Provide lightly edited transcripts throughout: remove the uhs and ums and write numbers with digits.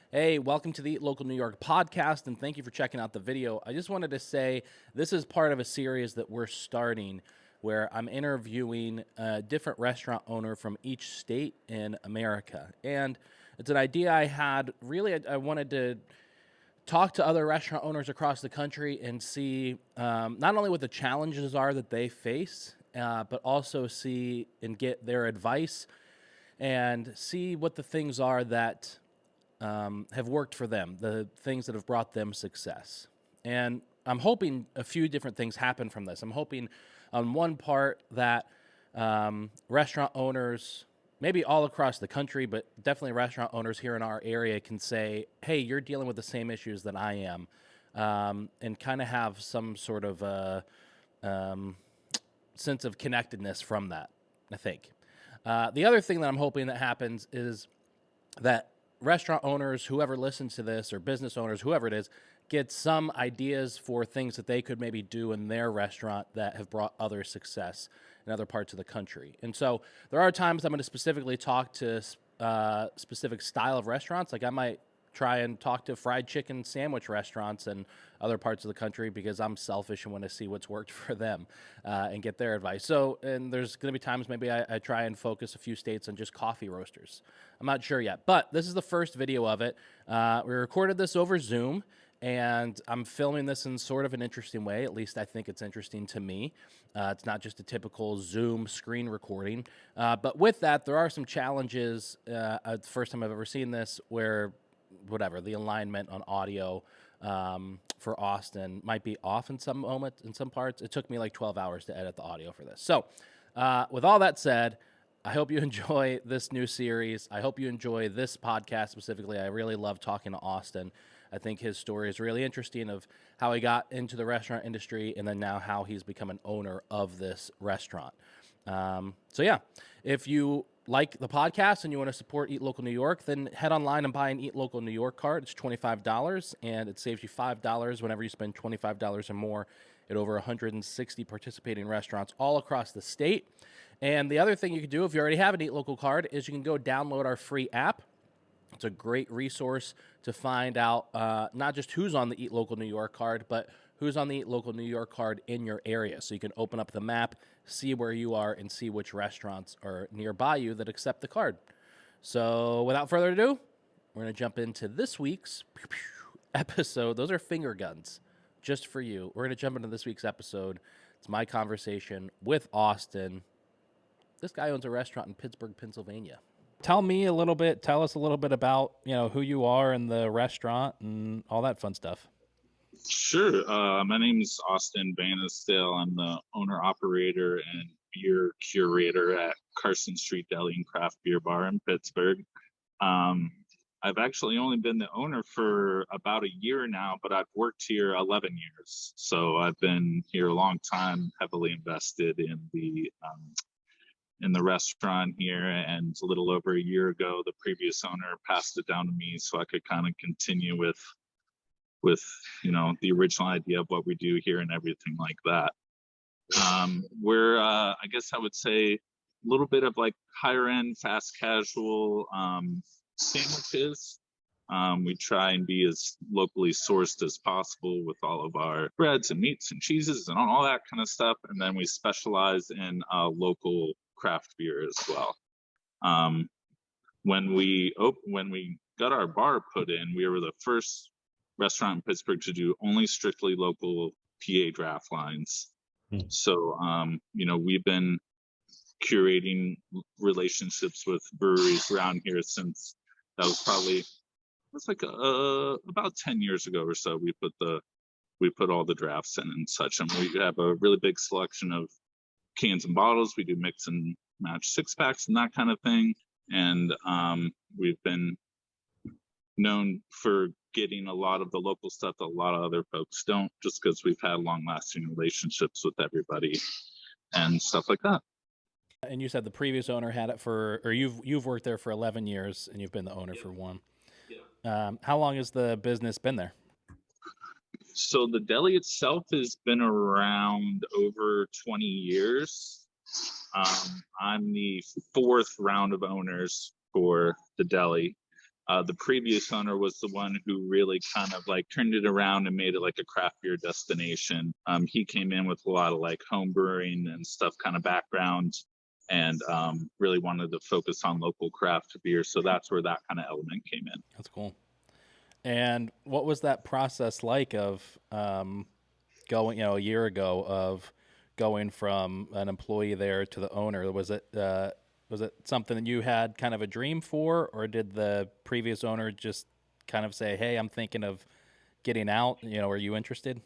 Hey, welcome to the Eat Local New York podcast, and thank you for checking out the video. I just wanted to say this is part of a series that we're starting where I'm interviewing a different restaurant owner from each state in America. And it's an idea I had. Really, I wanted to talk to other restaurant owners across the country and see not only what the challenges are that they face, but also see and get their advice and see what the things are that have worked for them, the things that have brought them success. And I'm hoping a few different things happen from this. I'm hoping on one part that restaurant owners, maybe all across the country, but definitely restaurant owners here in our area can say, hey, you're dealing with the same issues that I am, and kind of have some sort of sense of connectedness from that, I think. The other thing that I'm hoping that happens is that restaurant owners, whoever listens to this, or business owners, whoever it is, get some ideas for things that they could maybe do in their restaurant that have brought other success in other parts of the country. And so there are times I'm going to specifically talk to specific style of restaurants. Like I might try and talk to fried chicken sandwich restaurants in other parts of the country because I'm selfish and want to see what's worked for them and get their advice. So, and there's going to be times maybe I try and focus a few states on just coffee roasters. I'm not sure yet, but this is the first video of it. We recorded this over Zoom, and I'm filming this in sort of an interesting way. At least I think it's interesting to me. It's not just a typical Zoom screen recording. But with that, there are some challenges. It's the first time I've ever seen this where the alignment on audio for Austin might be off in some moments, in some parts. It took me like 12 hours to edit the audio for this. So with all that said, I hope you enjoy this new series. I hope you enjoy this podcast specifically. I really love talking to Austin. I think his story is really interesting of how he got into the restaurant industry and then now how he's become an owner of this restaurant. So yeah, if you like the podcast and you want to support Eat Local New York, then head online and buy an Eat Local New York card. It's $25, and it saves you $5 whenever you spend $25 or more at over 160 participating restaurants all across the state. And the other thing you can do if you already have an Eat Local card is you can go download our free app. It's a great resource to find out not just who's on the Eat Local New York card, but who's on the Eat Local New York card in your area. So you can open up the map, see where you are, and see which restaurants are nearby you that accept the card. So without further ado, we're going to jump into this week's episode. Those are finger guns just for you. We're going to jump into this week's episode. It's my conversation with Austin. This guy owns a restaurant in Pittsburgh, Pennsylvania. Tell us a little bit about, who you are in the restaurant and all that fun stuff. Sure. My name is Austin Bannisdale. I'm the owner, operator, and beer curator at Carson Street Deli and Craft Beer Bar in Pittsburgh. I've actually only been the owner for about a year now, but I've worked here 11 years. So I've been here a long time, heavily invested in the restaurant here, and a little over a year ago the previous owner passed it down to me so I could kind of continue with the original idea of what we do here and everything like that. We're I guess I would say a little bit of like higher end fast casual sandwiches. We try and be as locally sourced as possible with all of our breads and meats and cheeses and all that kind of stuff, and then we specialize in local craft beer as well. When we got our bar put in, we were the first restaurant in Pittsburgh to do only strictly local PA draft lines. So we've been curating relationships with breweries around here since about 10 years ago or so. We put all the drafts in and such, and we have a really big selection of cans and bottles. We do mix and match 6-packs and that kind of thing. And we've been known for getting a lot of the local stuff that a lot of other folks don't, just because we've had long-lasting relationships with everybody and stuff like that. And you said the previous owner had it or you've worked there for 11 years and you've been the owner for one. Yeah. How long has the business been there? So the deli itself has been around over 20 years. I'm the fourth round of owners for the deli. The previous owner was the one who really kind of like turned it around and made it like a craft beer destination. He came in with a lot of like home brewing and stuff kind of background, and really wanted to focus on local craft beer. So that's where that kind of element came in. That's cool. And what was that process like of going, a year ago, of going from an employee there to the owner? Was it something that you had kind of a dream for, or did the previous owner just kind of say, "Hey, I'm thinking of getting out. Are you interested?"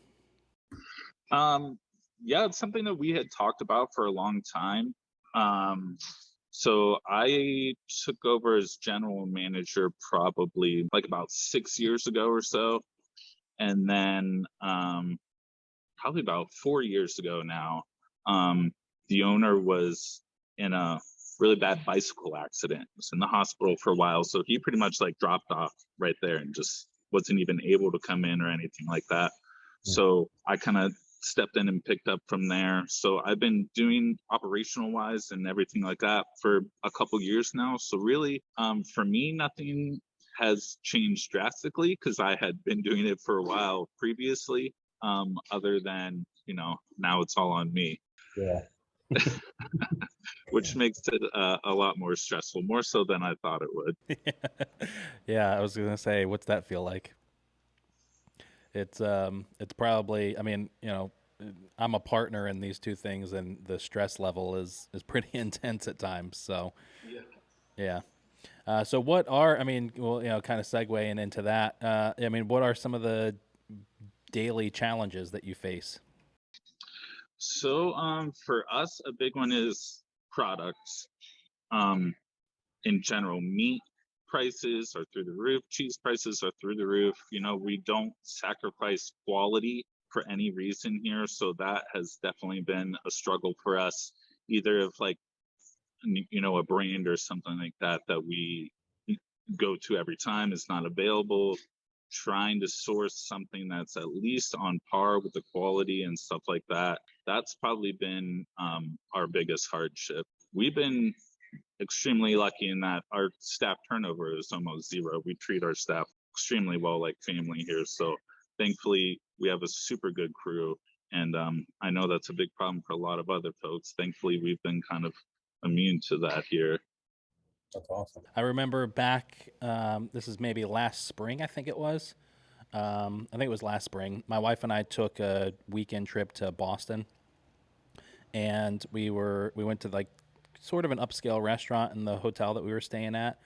Yeah, it's something that we had talked about for a long time. So I took over as general manager probably like about 6 years ago or so. And then probably about 4 years ago now, the owner was in a really bad bicycle accident. Was in the hospital for a while. So he pretty much like dropped off right there and just wasn't even able to come in or anything like that. So I kind of stepped in and picked up from there. So I've been doing operational wise and everything like that for a couple years now. So really, for me, nothing has changed drastically because I had been doing it for a while previously. Other than now it's all on me. Yeah. Which makes it a lot more stressful, more so than I thought it would. Yeah, I was gonna say, what's that feel like? It's probably, I'm a partner in these two things, and the stress level is pretty intense at times. So yeah. So what are, kind of segueing into that. What are some of the daily challenges that you face? So for us, a big one is products. Um, in general, meat prices are through the roof, cheese prices are through the roof. We don't sacrifice quality for any reason here. So that has definitely been a struggle for us, either of like, a brand or something like that we go to every time is not available. Trying to source something that's at least on par with the quality and stuff like that. That's probably been our biggest hardship. We've been extremely lucky in that our staff turnover is almost zero. We treat our staff extremely well, like family here. So thankfully, we have a super good crew. And I know that's a big problem for a lot of other folks. Thankfully, we've been kind of immune to that here. That's awesome. I remember back, this is maybe last spring, I think it was. I think it was last spring. My wife and I took a weekend trip to Boston, and we went to like sort of an upscale restaurant in the hotel that we were staying at.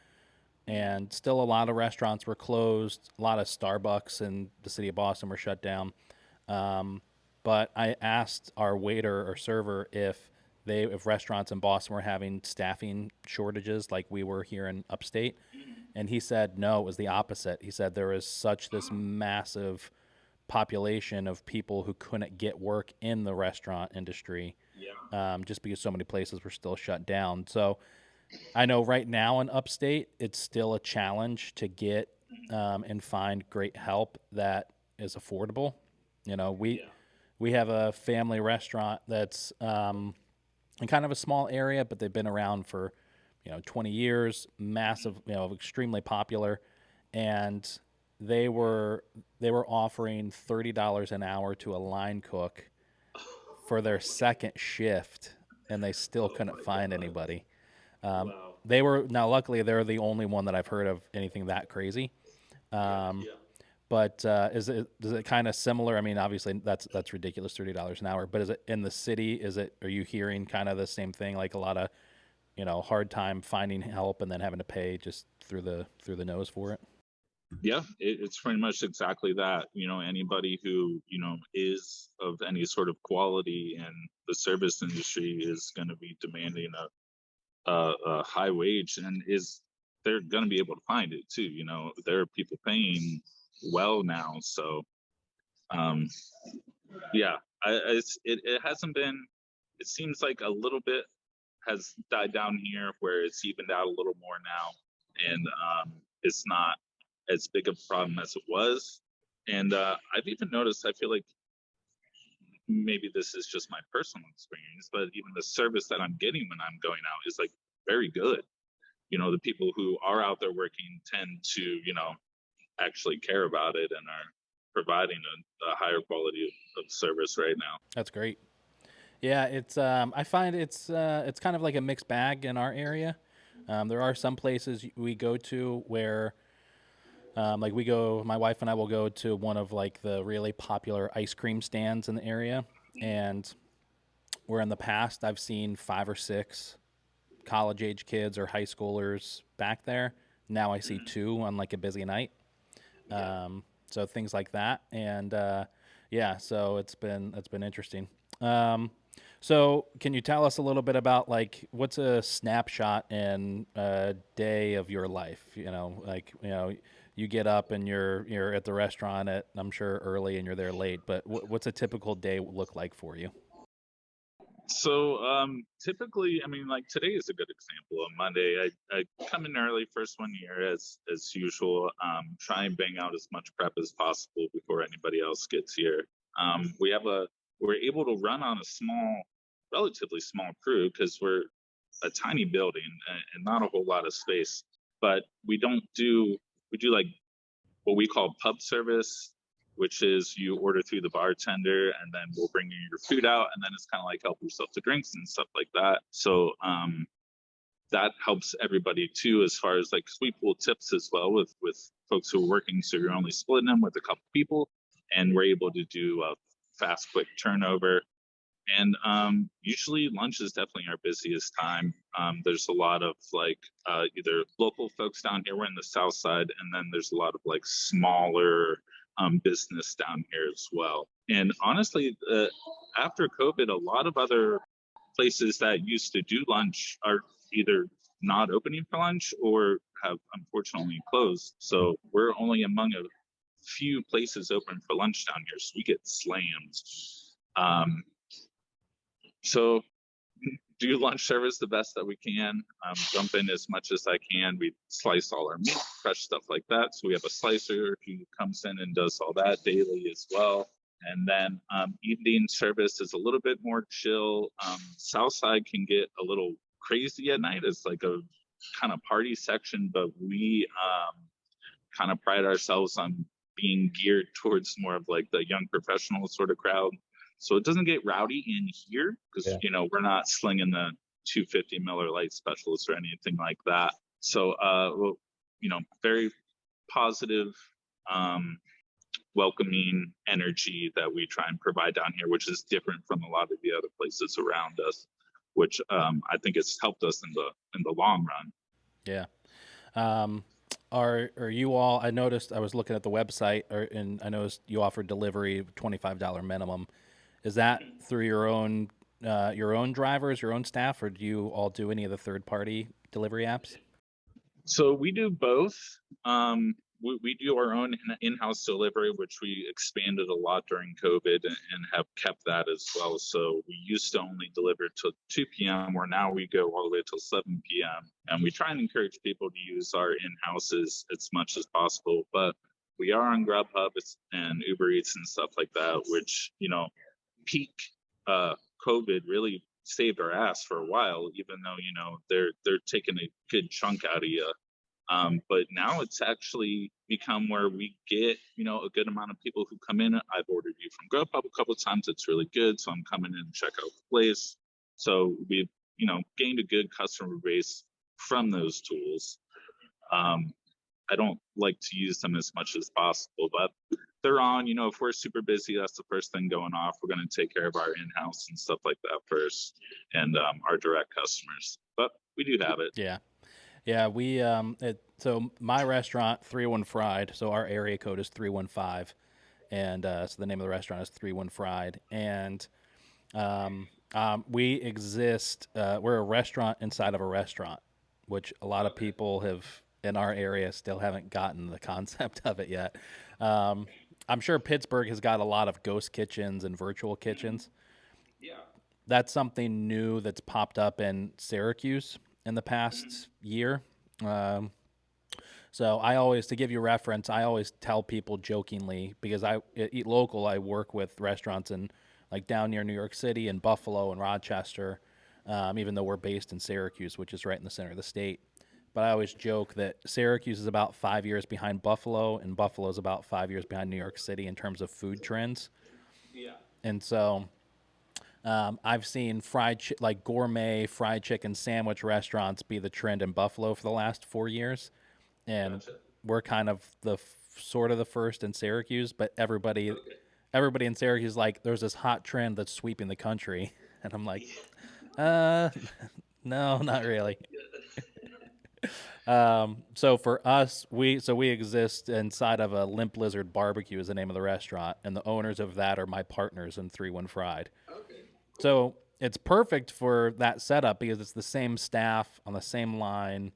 And still a lot of restaurants were closed. A lot of Starbucks in the city of Boston were shut down. But I asked our waiter or server if restaurants in Boston were having staffing shortages like we were here in upstate. And he said, no, it was the opposite. He said there is such this massive population of people who couldn't get work in the restaurant industry, just because so many places were still shut down. So I know right now in upstate, it's still a challenge to get and find great help that is affordable. We have a family restaurant that's in kind of a small area, but they've been around for 20 years, massive, extremely popular, and they were offering $30 an hour to a line cook for their second shift, and they still couldn't find anybody. Wow. Luckily they're the only one that I've heard of anything that crazy. But does it kind of similar? Obviously that's ridiculous, $30 an hour. But is it in the city? Are you hearing kind of the same thing, like a lot of hard time finding help and then having to pay just through the nose for it? Yeah, it's pretty much exactly that. Anybody who is of any sort of quality in the service industry is going to be demanding a high wage, and they're going to be able to find it too. There are people paying well now, so yeah, it hasn't been. It seems like a little bit has died down here, where it's evened out a little more now, and it's not as big a problem as it was. And I've even noticed, I feel like maybe this is just my personal experience, but even the service that I'm getting when I'm going out is like very good. the people who are out there working tend to, actually care about it and are providing a higher quality of service right now. That's great. Yeah, it's I find it's kind of like a mixed bag in our area. There are some places we go to where like my wife and I will go to one of like the really popular ice cream stands in the area, and where in the past I've seen 5 or 6 college age kids or high schoolers back there. Now I see 2 on like a busy night. So things like that, and yeah, so it's been interesting. So can you tell us a little bit about like what's a snapshot in a day of your life? You get up and you're at the restaurant at, I'm sure, early, and you're there late. But what's a typical day look like for you? So typically, I mean, like today is a good example. On Monday, I come in early, first one year as usual. Try and bang out as much prep as possible before anybody else gets here. We're able to run on a relatively small crew because we're a tiny building and not a whole lot of space. But we do like what we call pub service, which is you order through the bartender and then we'll bring you your food out, and then it's kind of like help yourself to drinks and stuff like that. So that helps everybody too, as far as like, 'cause we pool tips as well with folks who are working, so you're only splitting them with a couple people, and we're able to do a fast, quick turnover. And usually lunch is definitely our busiest time. There's a lot of like either local folks down here, we're in the south side, and then there's a lot of like smaller business down here as well. And honestly, after COVID, a lot of other places that used to do lunch are either not opening for lunch or have unfortunately closed. So we're only among a few places open for lunch down here, so we get slammed. So do lunch service the best that we can, jump in as much as I can. We slice all our meat, fresh stuff like that. So we have a slicer who comes in and does all that daily as well. And then evening service is a little bit more chill. Southside can get a little crazy at night. It's like a kind of party section, but we kind of pride ourselves on being geared towards more of like the young professional sort of crowd. So it doesn't get rowdy in here because, we're not slinging the 250 Miller Lite specials or anything like that. So, very positive, welcoming energy that we try and provide down here, which is different from a lot of the other places around us, which I think it's helped us in the long run. Yeah. Are you all? I noticed, I was looking at the website, and I noticed you offer delivery, $25 minimum. Is that through your own drivers, your own staff, or do you all do any of the third-party delivery apps? So we do both. We do our own in-house delivery, which we expanded a lot during COVID and have kept that as well. So we used to only deliver till 2 p.m., where now we go all the way till 7 p.m. And we try and encourage people to use our in-houses as much as possible. But we are on Grubhub and Uber Eats and stuff like that, which, peak COVID really saved our ass for a while, even though, they're taking a good chunk out of you. But now it's actually become where we get, a good amount of people who come in. I've ordered you from Grubhub a couple of times. It's really good. So I'm coming in and check out the place. So we've, gained a good customer base from those tools. I don't like to use them as much as possible, but they're on. If we're super busy, that's the first thing going off. We're going to take care of our in-house and stuff like that first, and our direct customers. But we do have it. Yeah. We so my restaurant, 3-1 Fried. So our area code is 315, and so the name of the restaurant is 3-1 Fried, and we exist. We're a restaurant inside of a restaurant, which a lot of people in our area still haven't gotten the concept of it yet. I'm sure Pittsburgh has got a lot of ghost kitchens and virtual kitchens. Yeah. That's something new that's popped up in Syracuse in the past year. So to give you reference, I always tell people jokingly, because I eat local, I work with restaurants in like down near New York City and Buffalo and Rochester, even though we're based in Syracuse, which is right in the center of the state. but I always joke that Syracuse is about 5 years behind Buffalo, and Buffalo is about 5 years behind New York City in terms of food trends. Yeah. And so I've seen like gourmet fried chicken sandwich restaurants be the trend in Buffalo for the last 4 years, and Gotcha. we're kind of sort of the first in Syracuse. But everybody in Syracuse is like, there's this hot trend that's sweeping the country, and I'm like, no, not really. So for us, we exist inside of a Limp Lizard Barbecue is the name of the restaurant, and the owners of that are my partners in 3-1 Fried. Okay. So it's perfect for that setup because it's the same staff on the same line.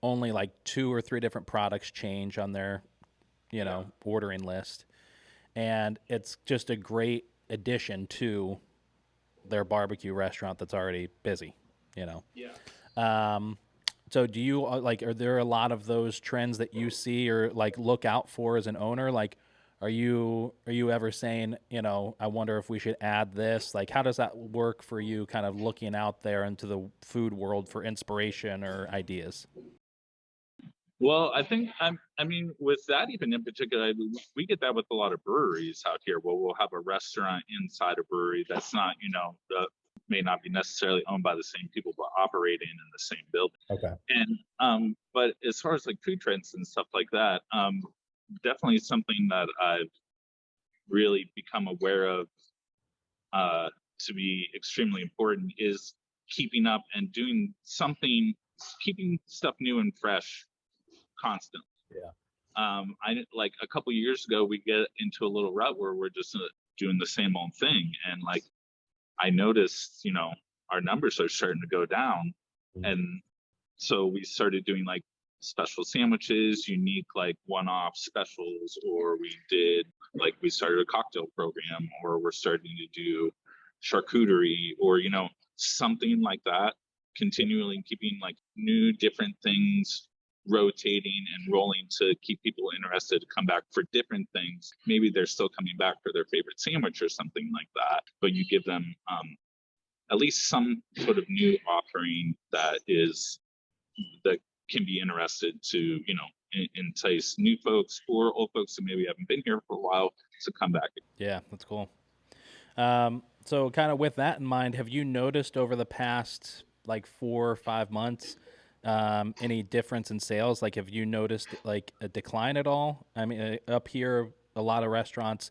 Only like 2 or 3 different products change on their, ordering list, and it's just a great addition to their barbecue restaurant that's already busy. Yeah. So do you are there a lot of those trends that you see or like look out for as an owner? Like, are you ever saying, I wonder if we should add this? Like, how does that work for you, kind of looking out there into the food world for inspiration or ideas? Well, I think with that even in particular, we get that with a lot of breweries out here. Where we'll have a restaurant inside a brewery that's not, may not be necessarily owned by the same people, but operating in the same building. Okay. And but as far as like food trends and stuff like that, definitely something that I've really become aware of to be extremely important is keeping up and doing something, keeping stuff new and fresh constantly. Yeah. I like a couple years ago, we get into a little rut where we're just doing the same old thing, and like I noticed, our numbers are starting to go down, and so we started doing like special sandwiches, unique like one-off specials, or we started a cocktail program, or we're starting to do charcuterie, or something like that, continually keeping like new different things rotating and rolling to keep people interested to come back for different things. Maybe they're still coming back for their favorite sandwich or something like that, but you give them at least some sort of new offering that can be interested to entice new folks or old folks who maybe haven't been here for a while to come back. Yeah, that's cool. So kind of with that in mind, have you noticed over the past like 4 or 5 months any difference in sales? Like, have you noticed like a decline at all? I mean, up here, a lot of restaurants,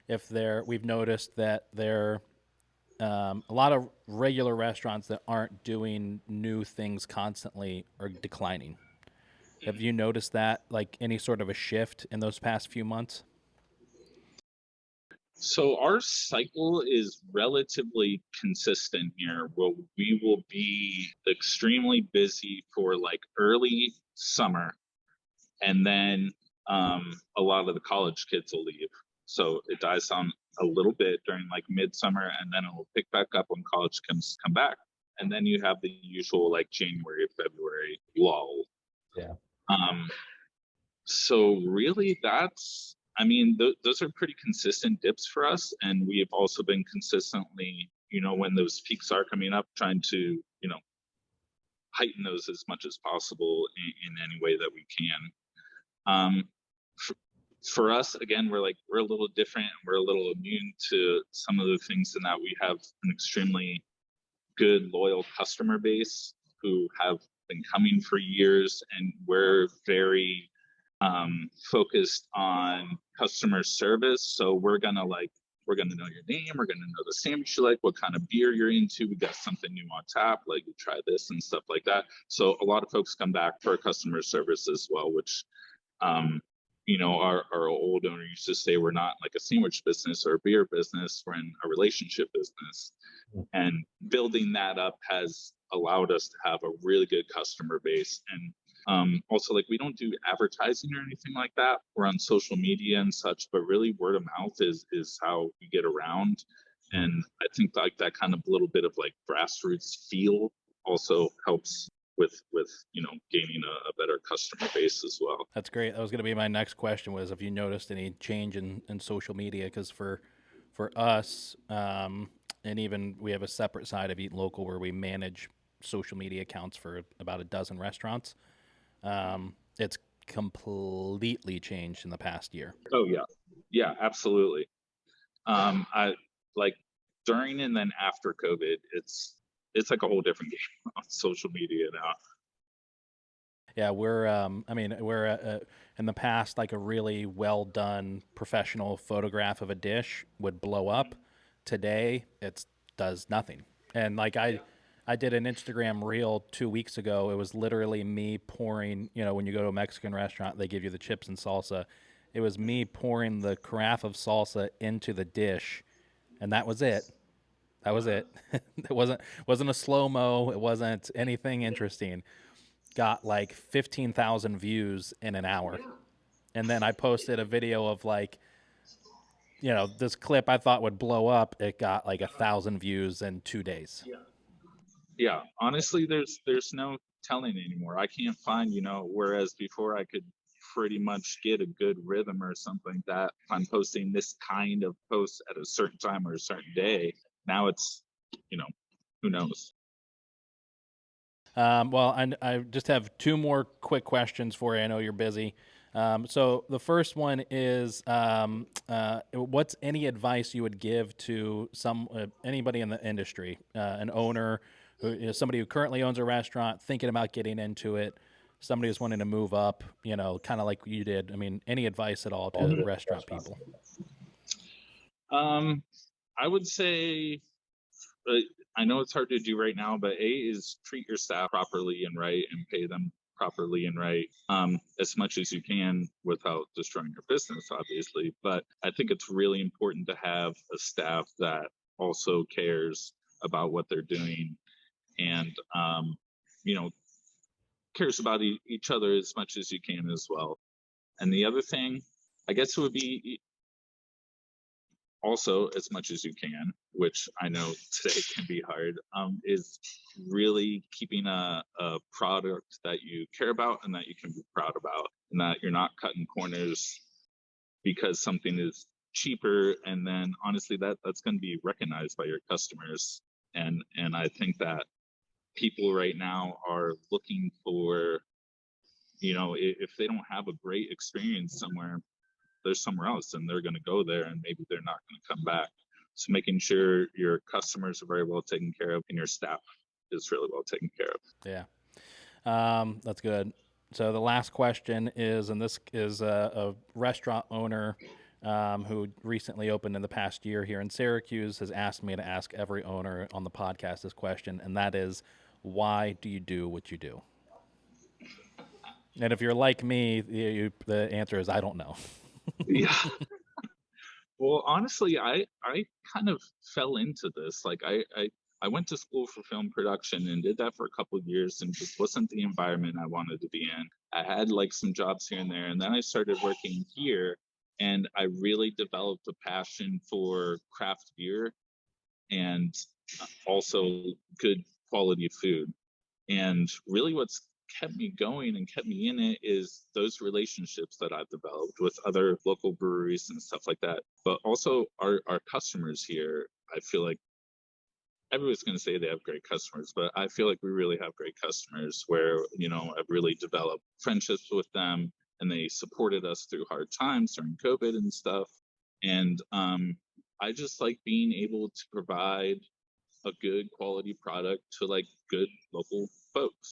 we've noticed that a lot of regular restaurants that aren't doing new things constantly are declining. Have you noticed that, like any sort of a shift in those past few months? So our cycle is relatively consistent here. Well, we will be extremely busy for like early summer, and then a lot of the college kids will leave. So it dies down a little bit during like midsummer, and then it will pick back up when college come back. And then you have the usual like January, February lull. Yeah. So really those are pretty consistent dips for us. And we have also been consistently, when those peaks are coming up, trying to, heighten those as much as possible in any way that we can. For us, again, we're a little different, and we're a little immune to some of the things in that we have an extremely good, loyal customer base who have been coming for years, and we're very focused on customer service. So we're gonna know your name, we're gonna know the sandwich you like, what kind of beer you're into, we got something new on tap, like you try this and stuff like that. So a lot of folks come back for customer service as well, which our old owner used to say, we're not like a sandwich business or a beer business, we're in a relationship business. And building that up has allowed us to have a really good customer base. And also, like, we don't do advertising or anything like that. We're on social media and such, but really word of mouth is how we get around. And I think like that kind of little bit of like grassroots feel also helps with gaining a better customer base as well. That's great. That was going to be my next question, was if you noticed any change in social media, because for us, and even we have a separate side of Eat Local where we manage social media accounts for about a dozen restaurants. It's completely changed in the past year. Oh yeah, yeah, absolutely. I like during and then after COVID, it's like a whole different game on social media now. Yeah, we're in the past, like a really well done professional photograph of a dish would blow up. Today, it does nothing. And like I did an Instagram reel 2 weeks ago. It was literally me pouring, when you go to a Mexican restaurant, they give you the chips and salsa. It was me pouring the carafe of salsa into the dish, and that was it. That was it. It wasn't a slow-mo. It wasn't anything interesting. Got like 15,000 views in an hour. And then I posted a video of like, this clip I thought would blow up. It got like 1,000 views in 2 days. Yeah, honestly, there's no telling anymore. I can't find, whereas before I could pretty much get a good rhythm or something that if I'm posting this kind of post at a certain time or a certain day, now it's, who knows? Well, I just have two more quick questions for you. I know you're busy. So the first one is, what's any advice you would give to anybody in the industry, an owner, somebody who currently owns a restaurant, thinking about getting into it, somebody who's wanting to move up, kind of like you did. I mean, any advice at all to restaurant people? I would say, I know it's hard to do right now, but is treat your staff properly and right and pay them properly and right, as much as you can without destroying your business, obviously. But I think it's really important to have a staff that also cares about what they're doing and, cares about each other as much as you can as well. And the other thing, I guess it would be also as much as you can, which I know today can be hard, is really keeping a product that you care about and that you can be proud about, and that you're not cutting corners because something is cheaper. And then honestly, that's going to be recognized by your customers. And I think that people right now are looking for, if they don't have a great experience somewhere, there's somewhere else and they're going to go there and maybe they're not going to come back. So making sure your customers are very well taken care of and your staff is really well taken care of. Yeah. That's good. So the last question is, and this is a restaurant owner who recently opened in the past year here in Syracuse, has asked me to ask every owner on the podcast this question, and that is, why do you do what you do? And if you're like me, the answer is, I don't know. Yeah. Well, honestly, I kind of fell into this. Like I went to school for film production and did that for a couple of years and just wasn't the environment I wanted to be in. I had like some jobs here and there, and then I started working here and I really developed a passion for craft beer and also good quality food. And really what's kept me going and kept me in it is those relationships that I've developed with other local breweries and stuff like that. But also our customers here, I feel like everyone's going to say they have great customers, but I feel like we really have great customers where, I've really developed friendships with them and they supported us through hard times during COVID and stuff. And I just like being able to provide a good quality product to like good local folks.